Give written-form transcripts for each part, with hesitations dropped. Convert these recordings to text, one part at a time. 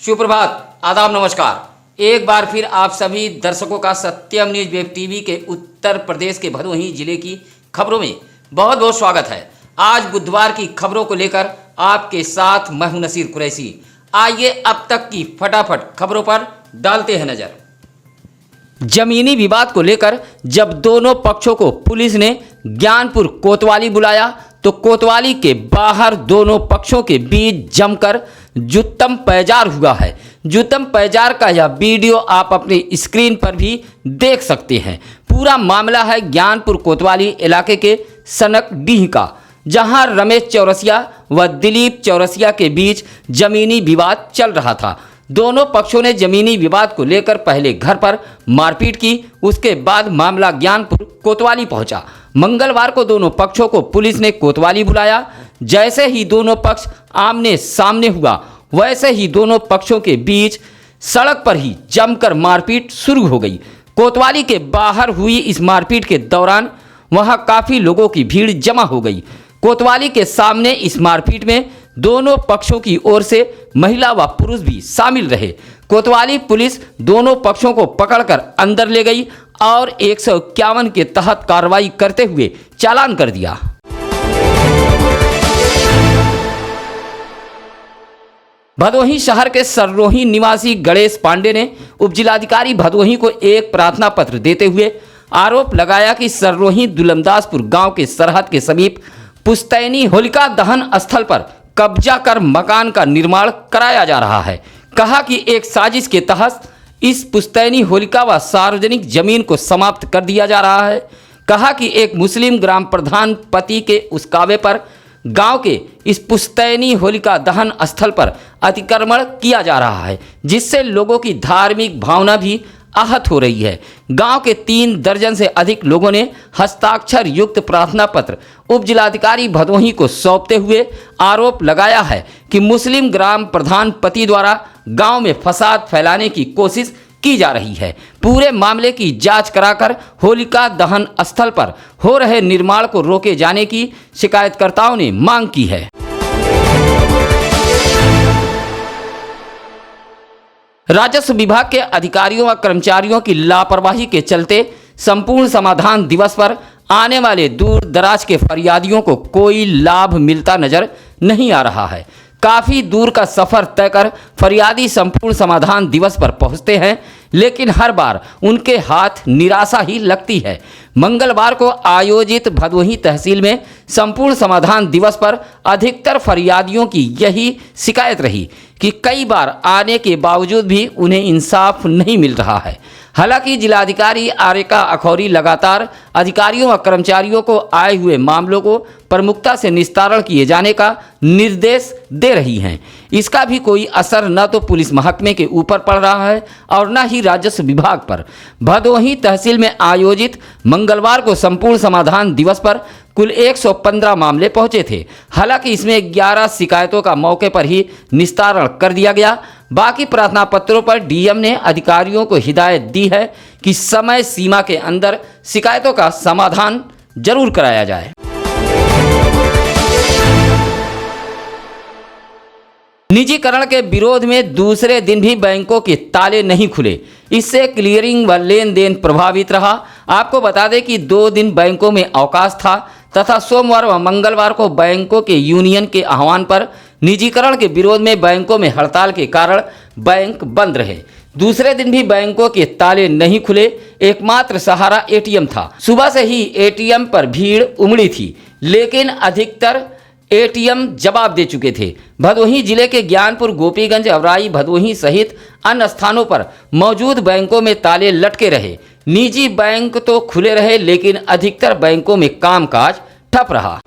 सुप्रभात, आदाब, नमस्कार। एक बार फिर आप सभी दर्शकों का सत्यम न्यूज वेब टीवी के उत्तर प्रदेश के भदोही जिले की खबरों में बहुत बहुत स्वागत है। आज बुधवार की खबरों को लेकर आपके साथ मैं हूं नसीर कुरैशी। आइए अब तक की फटाफट खबरों पर डालते हैं नजर। जमीनी विवाद को लेकर जब दोनों पक्षों को पुलिस ने ज्ञानपुर कोतवाली बुलाया तो कोतवाली के बाहर दोनों पक्षों के बीच जमकर जुत्तम पैजार हुआ है। जुत्तम पैजार का यह वीडियो आप अपनी स्क्रीन पर भी देख सकते हैं। पूरा मामला है ज्ञानपुर कोतवाली इलाके के सनकडीह का, जहां रमेश चौरसिया व दिलीप चौरसिया के बीच जमीनी विवाद चल रहा था। दोनों पक्षों ने जमीनी विवाद को लेकर पहले घर पर मारपीट की, उसके बाद मामला ज्ञानपुर कोतवाली पहुंचा। मंगलवार को दोनों पक्षों को पुलिस ने कोतवाली बुलाया। जैसे ही दोनों पक्ष आमने सामने हुआ, वैसे ही दोनों पक्षों के बीच सड़क पर ही जमकर मारपीट शुरू हो गई। कोतवाली के बाहर हुई इस मारपीट के दौरान वहां काफी लोगों की भीड़ जमा हो गई। कोतवाली के सामने इस मारपीट में दोनों पक्षों की ओर से महिला व पुरुष भी शामिल रहे। कोतवाली पुलिस दोनों पक्षों को पकड़कर अंदर ले गई और 151 के तहत कार्रवाई करते हुए चालान कर दिया। भदोही शहर के सर्रोही निवासी गणेश पांडे ने उपजिलाधिकारी भदोही को एक प्रार्थना पत्र देते हुए आरोप लगाया कि सर्रोही दुलमदासपुर गांव के सरहद के समीप पुस्तैनी होलिका दहन स्थल पर कब्जा कर मकान का निर्माण कराया जा रहा है। कहा कि एक साजिश के तहत इस पुस्तैनी होलिका व सार्वजनिक जमीन को समाप्त कर दिया जा रहा है। कहा कि एक मुस्लिम ग्राम प्रधान पति के उस्कावे पर गांव के इस पुस्तैनी होलिका दहन स्थल पर अतिक्रमण किया जा रहा है, जिससे लोगों की धार्मिक भावना भी आहत हो रही है। गांव के 3 दर्जन से अधिक लोगों ने हस्ताक्षर युक्त प्रार्थना पत्र उप जिलाधिकारी भदोही को सौंपते हुए आरोप लगाया है कि मुस्लिम ग्राम प्रधान पति द्वारा गांव में फसाद फैलाने की कोशिश की जा रही है। पूरे मामले की जांच कराकर होलिका दहन स्थल पर हो रहे निर्माण को रोके जाने की शिकायतकर्ताओं ने मांग की है। राजस्व विभाग के अधिकारियों व कर्मचारियों की लापरवाही के चलते संपूर्ण समाधान दिवस पर आने वाले दूर दराज के फरियादियों को कोई लाभ मिलता नजर नहीं आ रहा है। काफ़ी दूर का सफ़र तय कर फरियादी संपूर्ण समाधान दिवस पर पहुंचते हैं, लेकिन हर बार उनके हाथ निराशा ही लगती है। मंगलवार को आयोजित भदोही तहसील में संपूर्ण समाधान दिवस पर अधिकतर फरियादियों की यही शिकायत रही कि कई बार आने के बावजूद भी उन्हें इंसाफ नहीं मिल रहा है। हालांकि जिलाधिकारी आर्यका अखौरी लगातार अधिकारियों व कर्मचारियों को आए हुए मामलों को प्रमुखता से निस्तारण किए जाने का निर्देश दे रही हैं। इसका भी कोई असर न तो पुलिस महकमे के ऊपर पड़ रहा है और न ही राजस्व विभाग पर। भदोही तहसील में आयोजित मंगलवार को संपूर्ण समाधान दिवस पर कुल 115 मामले पहुंचे थे। हालांकि इसमें 11 शिकायतों का मौके पर ही निस्तारण कर दिया गया। बाकी प्रार्थना पत्रों पर डीएम ने अधिकारियों को हिदायत दी है कि समय सीमा के अंदर शिकायतों का समाधान जरूर कराया जाए। निजीकरण के विरोध में दूसरे दिन भी बैंकों के ताले नहीं खुले। इससे क्लियरिंग व लेन देन प्रभावित रहा। आपको बता दें कि 2 दिन बैंकों में अवकाश था तथा सोमवार व मंगलवार को बैंकों के यूनियन के आह्वान पर निजीकरण के विरोध में बैंकों में हड़ताल के कारण बैंक बंद रहे। दूसरे दिन भी बैंकों के ताले नहीं खुले। एकमात्र सहारा एटीएम था। सुबह से ही एटीएम पर भीड़ उमड़ी थी, लेकिन अधिकतर एटीएम जवाब दे चुके थे। भदोही जिले के ज्ञानपुर, गोपीगंज, अवराई, भदोही सहित अन्य स्थानों पर मौजूद बैंकों में ताले लटके रहे। निजी बैंक तो खुले रहे, लेकिन अधिकतर बैंकों में कामकाज ठप रहा।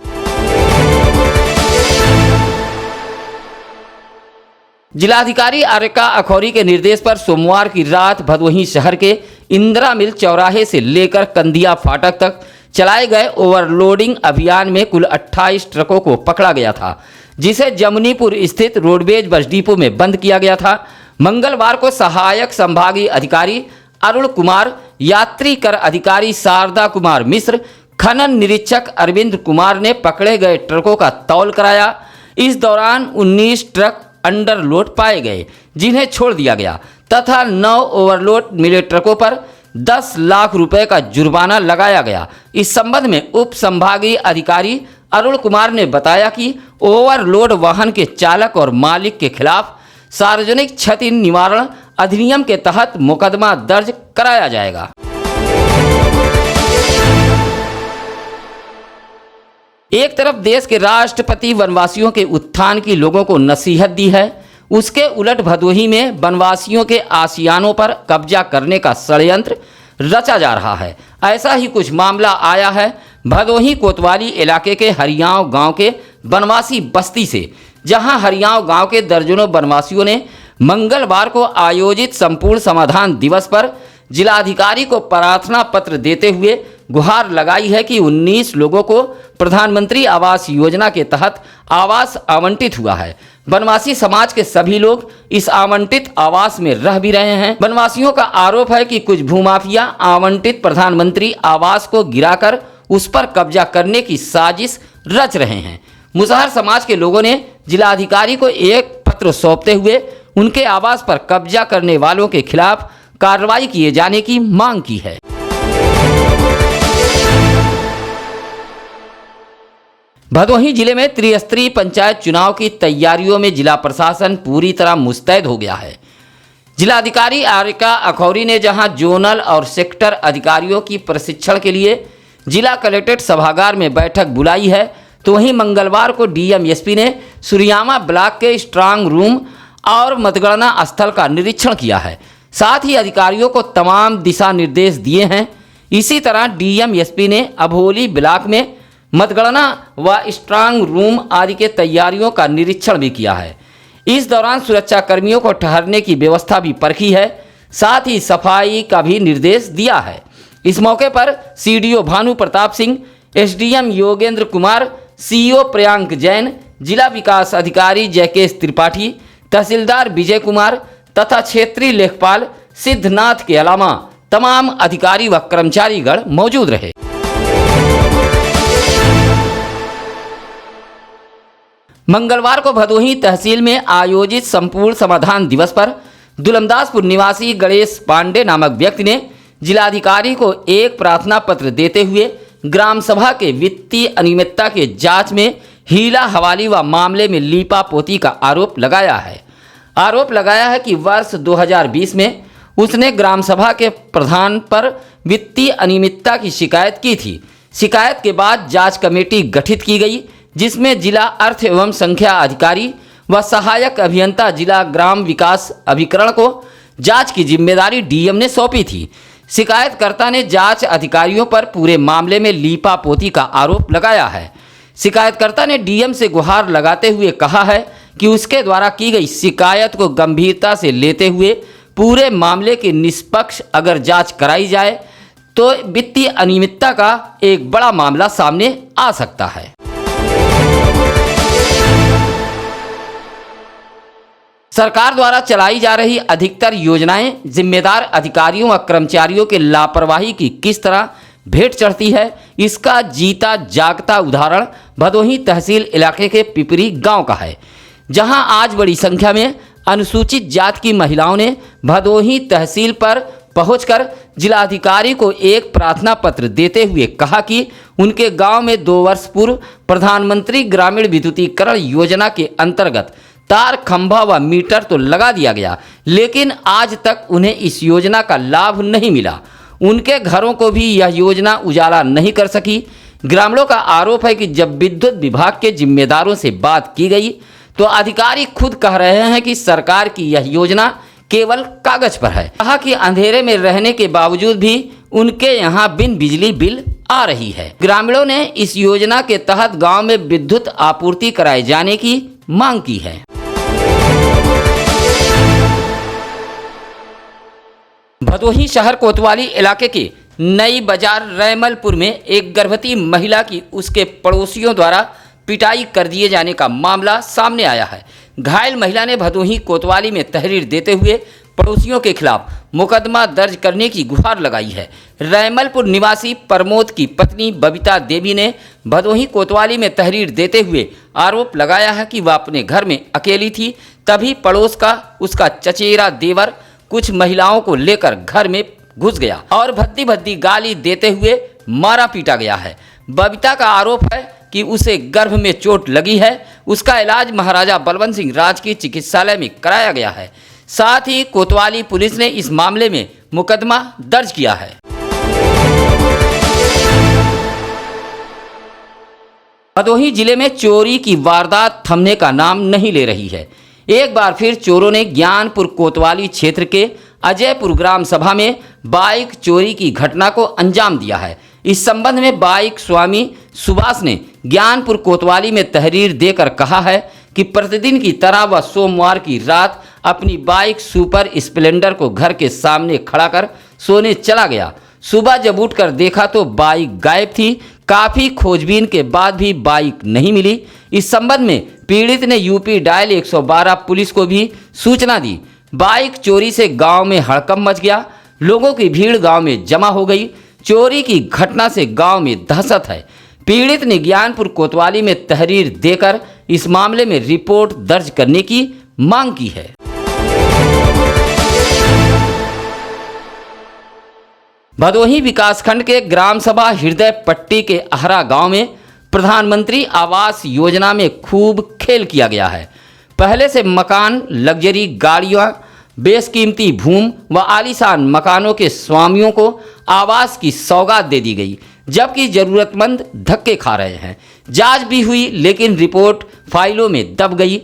जिलाधिकारी आर्यका अखौरी के निर्देश पर सोमवार की रात भदोही शहर के इंदिरा मिल चौराहे से लेकर कंदिया फाटक तक चलाए गए ओवरलोडिंग अभियान में कुल 28 ट्रकों को पकड़ा गया था, जिसे जमुनीपुर स्थित रोडवेज बस डिपो में बंद किया गया था। मंगलवार को सहायक संभागीय अधिकारी अरुण कुमार, यात्री कर अधिकारी शारदा कुमार मिश्र, खनन निरीक्षक अरविंद कुमार ने पकड़े गए ट्रकों का तौल कराया। इस दौरान 19 ट्रक अंडरलोड पाए गए, जिन्हें छोड़ दिया गया तथा 9 ओवरलोड मिले ट्रकों पर 10 लाख रुपए का जुर्माना लगाया गया। इस संबंध में उप संभागीय अधिकारी अरुण कुमार ने बताया कि ओवरलोड वाहन के चालक और मालिक के खिलाफ सार्वजनिक क्षति निवारण अधिनियम के तहत मुकदमा दर्ज कराया जाएगा। एक तरफ देश के राष्ट्रपति वनवासियों के उत्थान की लोगों को नसीहत दी है, उसके उलट भदोही में वनवासियों के आशियानों पर कब्जा करने का षड्यंत्र रचा जा रहा है। ऐसा ही कुछ मामला आया है भदोही कोतवाली इलाके के हरियाव गांव के वनवासी बस्ती से, जहां हरियाव गांव के दर्जनों वनवासियों ने मंगलवार को आयोजित संपूर्ण समाधान दिवस पर जिलाधिकारी को प्रार्थना पत्र देते हुए गुहार लगाई है कि 19 लोगों को प्रधानमंत्री आवास योजना के तहत आवास आवंटित हुआ है। वनवासी समाज के सभी लोग इस आवंटित आवास में रह भी रहे हैं। वनवासियों का आरोप है कि कुछ भूमाफिया आवंटित प्रधानमंत्री आवास को गिराकर उस पर कब्जा करने की साजिश रच रहे हैं। मुसहर समाज के लोगों ने जिलाधिकारी को एक पत्र सौंपते हुए उनके आवास पर कब्जा करने वालों के खिलाफ कार्रवाई किए जाने की मांग की है। भदोही जिले में त्रिस्तरीय पंचायत चुनाव की तैयारियों में जिला प्रशासन पूरी तरह मुस्तैद हो गया है। जिलाधिकारी आरिका अखौरी ने जहां जोनल और सेक्टर अधिकारियों की प्रशिक्षण के लिए जिला कलेक्ट्रेट सभागार में बैठक बुलाई है, तो वहीं मंगलवार को डीएम एसपी ने सुरियामा ब्लॉक के स्ट्रांग रूम और मतगणना स्थल का निरीक्षण किया है। साथ ही अधिकारियों को तमाम दिशा निर्देश दिए हैं। इसी तरह डीएम एसपी ने अभोली ब्लॉक में मतगणना व स्ट्रांग रूम आदि के तैयारियों का निरीक्षण भी किया है। इस दौरान सुरक्षा कर्मियों को ठहरने की व्यवस्था भी परखी है, साथ ही सफाई का भी निर्देश दिया है। इस मौके पर CDO Bhanu Pratap Singh, SDM Yogendra Kumar, CEO Priyank Jain, जिला विकास अधिकारी जयकेश त्रिपाठी, तहसीलदार विजय कुमार तथा क्षेत्रीय लेखपाल सिद्धनाथ के अलावा तमाम अधिकारी व कर्मचारीगण मौजूद रहे। मंगलवार को भदोही तहसील में आयोजित संपूर्ण समाधान दिवस पर दुलमदासपुर निवासी गणेश पांडे नामक व्यक्ति ने जिलाधिकारी को एक प्रार्थना पत्र देते हुए ग्राम सभा के वित्तीय अनियमितता के जांच में हीला हवाली व मामले में लीपापोती का आरोप लगाया है कि वर्ष 2020 में उसने ग्राम सभा के प्रधान पर वित्तीय अनियमितता की शिकायत की थी। शिकायत के बाद जांच कमेटी गठित की गई, जिसमें जिला अर्थ एवं संख्या अधिकारी व सहायक अभियंता जिला ग्राम विकास अभिकरण को जांच की जिम्मेदारी डीएम ने सौंपी थी। शिकायतकर्ता ने जांच अधिकारियों पर पूरे मामले में लीपापोती का आरोप लगाया है। शिकायतकर्ता ने डीएम से गुहार लगाते हुए कहा है कि उसके द्वारा की गई शिकायत को गंभीरता से लेते हुए पूरे मामले की निष्पक्ष अगर जांच कराई जाए तो वित्तीय अनियमितता का एक बड़ा मामला सामने आ सकता है। सरकार द्वारा चलाई जा रही अधिकतर योजनाएं जिम्मेदार अधिकारियों व कर्मचारियों के लापरवाही की किस तरह भेंट चढ़ती है, इसका जीता जागता उदाहरण भदोही तहसील इलाके के पिपरी गांव का है, जहां आज बड़ी संख्या में अनुसूचित जाति की महिलाओं ने भदोही तहसील पर पहुंचकर जिलाधिकारी को एक प्रार्थना पत्र देते हुए कहा कि उनके गांव में 2 वर्ष पूर्व प्रधानमंत्री ग्रामीण विद्युतीकरण योजना के अंतर्गत तार, खंभा व मीटर तो लगा दिया गया, लेकिन आज तक उन्हें इस योजना का लाभ नहीं मिला। उनके घरों को भी यह योजना उजाला नहीं कर सकी। ग्रामीणों का आरोप है कि जब विद्युत विभाग के जिम्मेदारों से बात की गई तो अधिकारी खुद कह रहे हैं कि सरकार की यह योजना केवल कागज पर है। कहा कि अंधेरे में रहने के बावजूद भी उनके यहाँ बिन बिजली बिल आ रही है। ग्रामीणों ने इस योजना के तहत गांव में विद्युत आपूर्ति कराए जाने की मांग की है। भदोही शहर कोतवाली इलाके के नई बाजार रैमलपुर में एक गर्भवती महिला की उसके पड़ोसियों द्वारा पिटाई कर दिए जाने का मामला सामने आया है। घायल महिला ने भदोही कोतवाली में तहरीर देते हुए पड़ोसियों के खिलाफ मुकदमा दर्ज करने की गुहार लगाई है। रैमलपुर निवासी प्रमोद की पत्नी बबीता देवी ने भदोही कोतवाली में तहरीर देते हुए आरोप लगाया है कि वह अपने घर में अकेली थी, तभी पड़ोस का उसका चचेरा देवर कुछ महिलाओं को लेकर घर में घुस गया और भद्दी भद्दी गाली देते हुए मारा पीटा गया है। बबीता का आरोप है कि उसे गर्भ में चोट लगी है। उसका इलाज महाराजा बलवंत सिंह राजकीय चिकित्सालय में कराया गया है। साथ ही कोतवाली पुलिस ने इस मामले में मुकदमा दर्ज किया है। भदोही जिले में चोरी की वारदात थमने का नाम नहीं ले रही है। एक बार फिर चोरों ने ज्ञानपुर कोतवाली क्षेत्र के अजयपुर ग्राम सभा में बाइक चोरी की घटना को अंजाम दिया है। इस संबंध में बाइक स्वामी सुभाष ने ज्ञानपुर कोतवाली में तहरीर देकर कहा है कि प्रतिदिन की तरह वह सोमवार की रात अपनी बाइक सुपर स्प्लेंडर को घर के सामने खड़ा कर सोने चला गया। सुबह जब उठकर देखा तो बाइक गायब थी। काफ़ी खोजबीन के बाद भी बाइक नहीं मिली। इस संबंध में पीड़ित ने यूपी डायल 112 पुलिस को भी सूचना दी। बाइक चोरी से गांव में हड़कंप मच गया। लोगों की भीड़ गांव में जमा हो गई। चोरी की घटना से गांव में दहशत है। पीड़ित ने ज्ञानपुर कोतवाली में तहरीर देकर इस मामले में रिपोर्ट दर्ज करने की मांग की है। भदोही विकासखंड के ग्राम सभा हृदय पट्टी के अहरा गांव में प्रधानमंत्री आवास योजना में खूब खेल किया गया है। पहले से मकान, लग्जरी गाड़ियां, बेशकीमती भूमि व आलीशान मकानों के स्वामियों को आवास की सौगात दे दी गई, जबकि जरूरतमंद धक्के खा रहे हैं। जांच भी हुई लेकिन रिपोर्ट फाइलों में दब गई।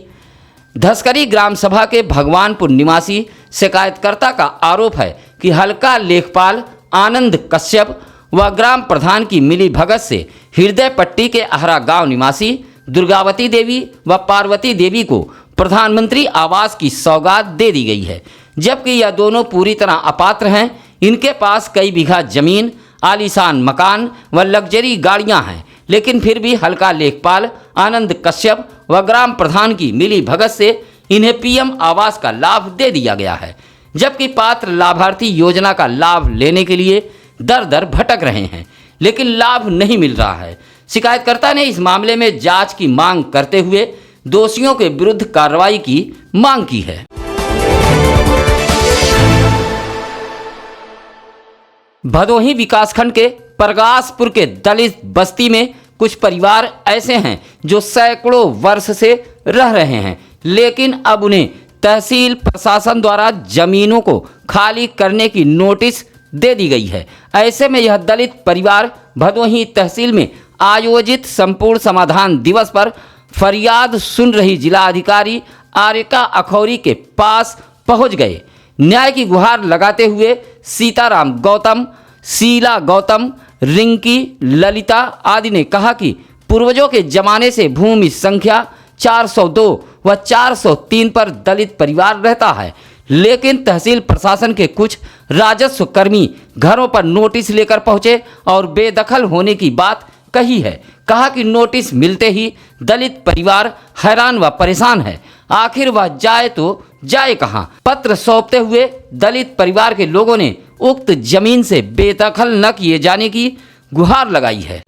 धसकरी ग्राम सभा के भगवानपुर निवासी शिकायतकर्ता का आरोप है कि हल्का लेखपाल आनंद कश्यप व ग्राम प्रधान की मिली भगत से हृदय पट्टी के अहरा गांव निवासी दुर्गावती देवी व पार्वती देवी को प्रधानमंत्री आवास की सौगात दे दी गई है, जबकि यह दोनों पूरी तरह अपात्र हैं। इनके पास कई बीघा जमीन, आलीशान मकान व लग्जरी गाड़ियां हैं, लेकिन फिर भी हल्का लेखपाल आनंद कश्यप व ग्राम प्रधान की मिली भगत से इन्हें पीएम आवास का लाभ दे दिया गया है, जबकि पात्र लाभार्थी योजना का लाभ लेने के लिए दर दर भटक रहे हैं, लेकिन लाभ नहीं मिल रहा है। शिकायतकर्ता ने इस मामले में जांच की मांग करते हुए दोषियों के विरुद्ध कार्रवाई की मांग की है। भदोही विकासखंड के प्रकाशपुर के दलित बस्ती में कुछ परिवार ऐसे हैं जो सैकड़ों वर्ष से रह रहे हैं, लेकिन अब उन्हें तहसील प्रशासन द्वारा जमीनों को खाली करने की नोटिस दे दी गई है। ऐसे में यह दलित परिवार भदोही तहसील में आयोजित संपूर्ण समाधान दिवस पर फरियाद सुन रही जिलाधिकारी आरिका अखौरी के पास पहुंच गए। न्याय की गुहार लगाते हुए सीताराम गौतम, शीला गौतम, रिंकी, ललिता आदि ने कहा कि पूर्वजों के जमाने से भूमि संख्या 402 व 403 पर दलित परिवार रहता है, लेकिन तहसील प्रशासन के कुछ राजस्व कर्मी घरों पर नोटिस लेकर पहुंचे और बेदखल होने की बात कही है। कहा कि नोटिस मिलते ही दलित परिवार हैरान व परेशान है। आखिर वह जाए तो जाए कहां? पत्र सौंपते हुए दलित परिवार के लोगों ने उक्त जमीन से बेदखल न किए जाने की गुहार लगाई है।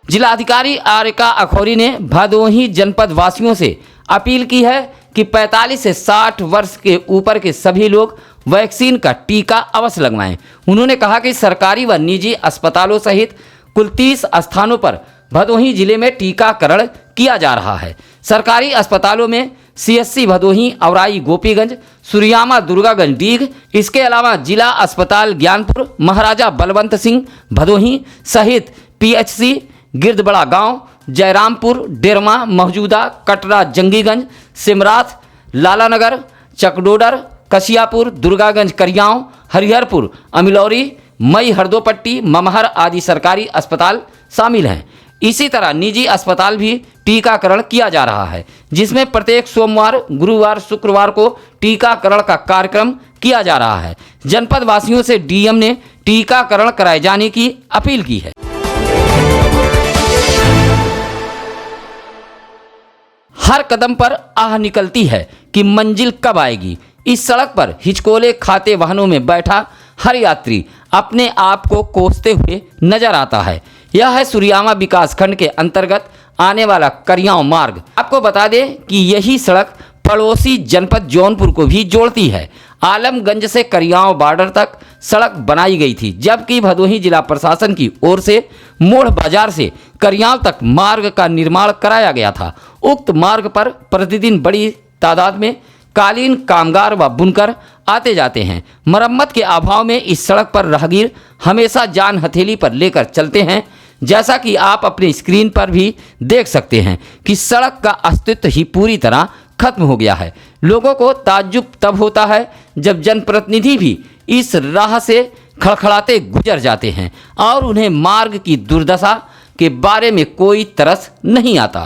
जिलाधिकारी आरिका अखौरी ने भदोही जनपद वासियों से अपील की है कि 45 से 60 वर्ष के ऊपर के सभी लोग वैक्सीन का टीका अवश्य लगवाएं। उन्होंने कहा कि सरकारी व निजी अस्पतालों सहित कुल 30 स्थानों पर भदोही जिले में टीकाकरण किया जा रहा है। सरकारी अस्पतालों में CSC भदोही, औराई गोपीगंज, सुरियामा दुर्गागंज डीग, इसके अलावा जिला अस्पताल ज्ञानपुर, महाराजा बलवंत सिंह भदोही सहित PHC गिरदबड़ा गांव, जयरामपुर, डेरमा, मौजूदा, कटरा, जंगीगंज, सिमराथ, लालानगर, चकडोडर, कसियापुर, दुर्गागंज, करियाव, हरिहरपुर, अमिलौरी, मई, हरदोपट्टी, ममहर आदि सरकारी अस्पताल शामिल हैं। इसी तरह निजी अस्पताल भी टीकाकरण किया जा रहा है, जिसमें प्रत्येक सोमवार, गुरुवार, शुक्रवार को टीकाकरण का कार्यक्रम किया जा रहा है। जनपद वासियों से DM ने टीकाकरण कराए जाने की अपील की है। हर कदम पर आह निकलती है कि मंजिल कब आएगी। इस सड़क पर हिचकोले खाते वाहनों में बैठा हर यात्री अपने आप को कोसते हुए नजर आता है। यह है सुरियामा विकासखंड के अंतर्गत आने वाला करियाव मार्ग। आपको बता दें कि यही सड़क पड़ोसी जनपद जौनपुर को भी जोड़ती है। आलमगंज से करियाव बॉर्डर तक सड़क बनाई गई थी, जबकि भदोही जिला प्रशासन की ओर से मोड़ बाजार से करियाव तक मार्ग का निर्माण कराया गया था। उक्त मार्ग पर प्रतिदिन बड़ी तादाद में कालीन कामगार व बुनकर आते जाते हैं। मरम्मत के अभाव में इस सड़क पर राहगीर हमेशा जान हथेली पर लेकर चलते हैं। जैसा कि आप अपने स्क्रीन पर भी देख सकते हैं कि सड़क का अस्तित्व ही पूरी तरह खत्म हो गया है। लोगों को ताज्जुब तब होता है जब जनप्रतिनिधि भी इस राह से खड़खड़ाते गुजर जाते हैं और उन्हें मार्ग की दुर्दशा के बारे में कोई तरस नहीं आता।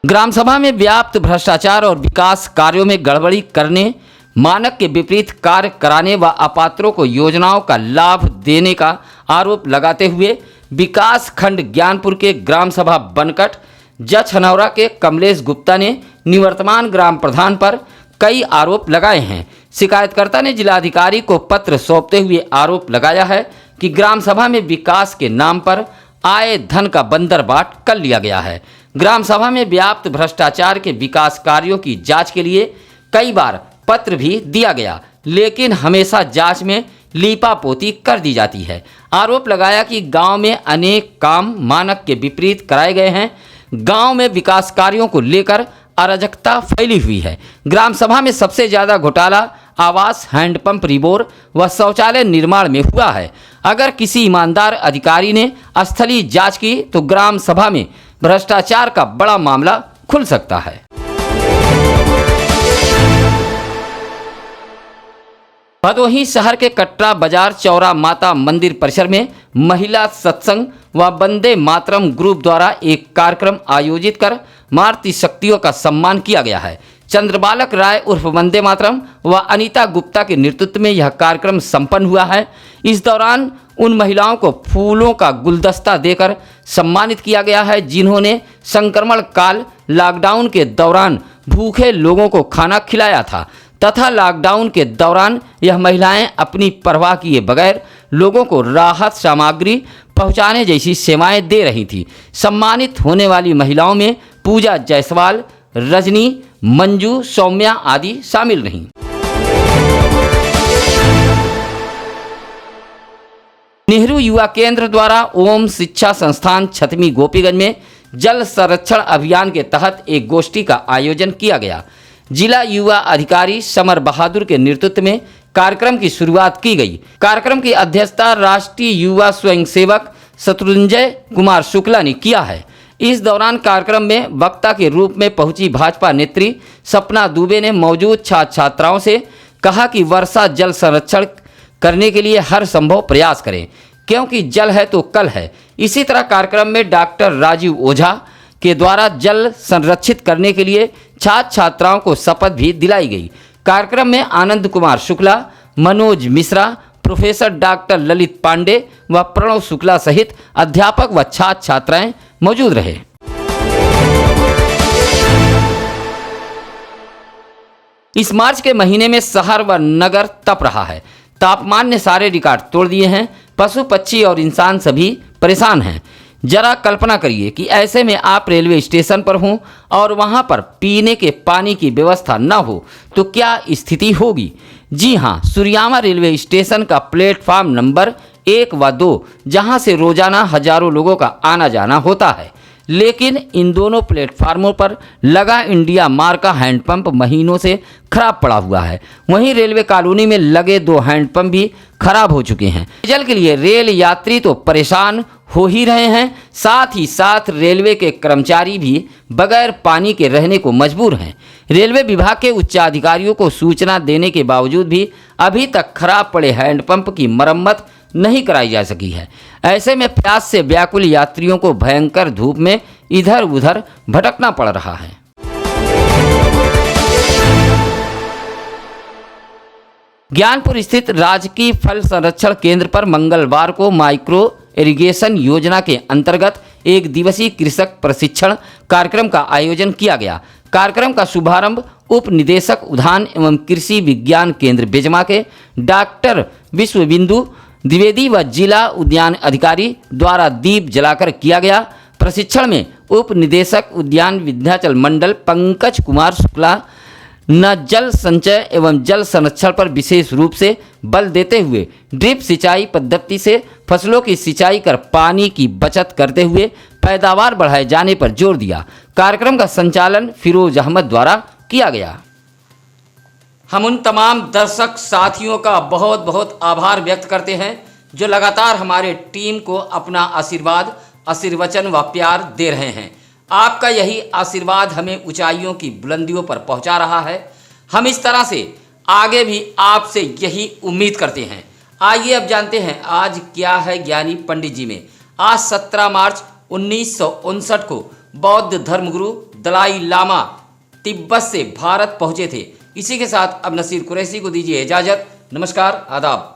ग्राम सभा में व्याप्त भ्रष्टाचार और विकास कार्यों में गड़बड़ी करने, मानक के विपरीत कार्य कराने व अपात्रों को योजनाओं का लाभ देने का आरोप लगाते हुए विकास खंड ज्ञानपुर के ग्राम सभा बनकट जछनौरा के कमलेश गुप्ता ने निवर्तमान ग्राम प्रधान पर कई आरोप लगाए हैं। शिकायतकर्ता ने जिलाधिकारी को पत्र सौंपते हुए आरोप लगाया है कि ग्राम सभा में विकास के नाम पर आए धन का बंदरबाट कर लिया गया है। ग्राम सभा में व्याप्त भ्रष्टाचार के विकास कार्यों की जांच के लिए कई बार पत्र भी दिया गया, लेकिन हमेशा जांच में लीपापोती कर दी जाती है। आरोप लगाया कि गांव में अनेक काम मानक के विपरीत कराए गए हैं। गांव में विकास कार्यों को लेकर अराजकता फैली हुई है। ग्राम सभा में सबसे ज़्यादा घोटाला आवास, हैंडपंप रिबोर व शौचालय निर्माण में हुआ है। अगर किसी ईमानदार अधिकारी ने स्थलीय जांच की तो ग्राम सभा में भ्रष्टाचार का बड़ा मामला खुल सकता है। भदोही शहर के कटरा बाजार चौरा माता मंदिर परिसर में महिला सत्संग व वंदे मातरम ग्रुप द्वारा एक कार्यक्रम आयोजित कर मातृ शक्तियों का सम्मान किया गया है। चंद्रबालक राय उर्फ वंदे मातरम व अनीता गुप्ता के नेतृत्व में यह कार्यक्रम संपन्न हुआ है। इस दौरान उन महिलाओं को फूलों का गुलदस्ता देकर सम्मानित किया गया है, जिन्होंने संक्रमण काल लॉकडाउन के दौरान भूखे लोगों को खाना खिलाया था तथा लॉकडाउन के दौरान यह महिलाएं अपनी परवाह किए बगैर लोगों को राहत सामग्री पहुंचाने जैसी सेवाएं दे रही थी। सम्मानित होने वाली महिलाओं में पूजा जायसवाल, रजनी, मंजू, सौम्या आदि शामिल रहीं। नेहरू युवा केंद्र द्वारा ओम शिक्षा संस्थान छतमी गोपीगंज में जल संरक्षण अभियान के तहत एक गोष्ठी का आयोजन किया गया। जिला युवा अधिकारी समर बहादुर के नेतृत्व में कार्यक्रम की शुरुआत की गई। कार्यक्रम की अध्यक्षता राष्ट्रीय युवा स्वयंसेवक शत्रुंजय कुमार शुक्ला ने किया है। इस दौरान कार्यक्रम में वक्ता के रूप में पहुंची भाजपा नेत्री सपना दुबे ने मौजूद छात्र छात्राओं से कहा कि वर्षा जल संरक्षण करने के लिए हर संभव प्रयास करें, क्योंकि जल है तो कल है। इसी तरह कार्यक्रम में डॉक्टर राजीव ओझा के द्वारा जल संरक्षित करने के लिए छात्र छात्राओं को शपथ भी दिलाई गई। कार्यक्रम में आनंद कुमार शुक्ला, मनोज मिश्रा, प्रोफेसर डॉक्टर ललित पांडे व प्रणव शुक्ला सहित अध्यापक व छात्र छात्राएं मौजूद रहे। इस मार्च के महीने में शहर व नगर तप रहा है। तापमान ने सारे रिकॉर्ड तोड़ दिए हैं। पशु पक्षी और इंसान सभी परेशान हैं। जरा कल्पना करिए कि ऐसे में आप रेलवे स्टेशन पर हों और वहां पर पीने के पानी की व्यवस्था न हो तो क्या स्थिति होगी। जी हां, सूर्यामा रेलवे स्टेशन का प्लेटफार्म नंबर 1 व 2, जहां से रोजाना हजारों लोगों का आना जाना होता है, लेकिन इन दोनों प्लेटफार्मों पर लगा इंडिया मार्क का हैंडपंप महीनों से खराब पड़ा हुआ है। वहीं रेलवे कॉलोनी में लगे 2 हैंडपंप भी खराब हो चुके हैं। जल के लिए रेल यात्री तो परेशान हो ही रहे हैं, साथ ही साथ रेलवे के कर्मचारी भी बगैर पानी के रहने को मजबूर हैं। रेलवे विभाग के उच्चाधिकारियों को सूचना देने के बावजूद भी अभी तक खराब पड़े हैंडपंप की मरम्मत नहीं कराई जा सकी है। ऐसे में प्यास से व्याकुल यात्रियों को भयंकर धूप में इधर उधर भटकना पड़ रहा है। ज्ञानपुर स्थित राजकीय फल संरक्षण केंद्र पर मंगलवार को माइक्रो इरिगेशन योजना के अंतर्गत एक दिवसीय कृषक प्रशिक्षण कार्यक्रम का आयोजन किया गया। कार्यक्रम का शुभारंभ उप निदेशक उद्यान एवं कृषि विज्ञान केंद्र बेजमा के डॉक्टर विश्वबिंदु द्विवेदी व जिला उद्यान अधिकारी द्वारा दीप जलाकर किया गया। प्रशिक्षण में उप निदेशक उद्यान विंध्याचल मंडल पंकज कुमार शुक्ला न जल संचय एवं जल संरक्षण पर विशेष रूप से बल देते हुए ड्रिप सिंचाई पद्धति से फसलों की सिंचाई कर पानी की बचत करते हुए पैदावार बढ़ाए जाने पर जोर दिया। कार्यक्रम का संचालन फिरोज अहमद द्वारा किया गया। हम उन तमाम दर्शक साथियों का बहुत बहुत आभार व्यक्त करते हैं जो लगातार हमारे टीम को अपना आशीर्वाद, आशीर्वचन व प्यार दे रहे हैं। आपका यही आशीर्वाद हमें ऊंचाइयों की बुलंदियों पर पहुंचा रहा है। हम इस तरह से आगे भी आपसे यही उम्मीद करते हैं। आइए अब जानते हैं आज क्या है ज्ञानी पंडित जी में। आज 17 मार्च 1959 को बौद्ध धर्मगुरु दलाई लामा तिब्बत से भारत पहुंचे थे। इसी के साथ अब नसीर कुरैशी को दीजिए इजाज़त। नमस्कार, आदाब।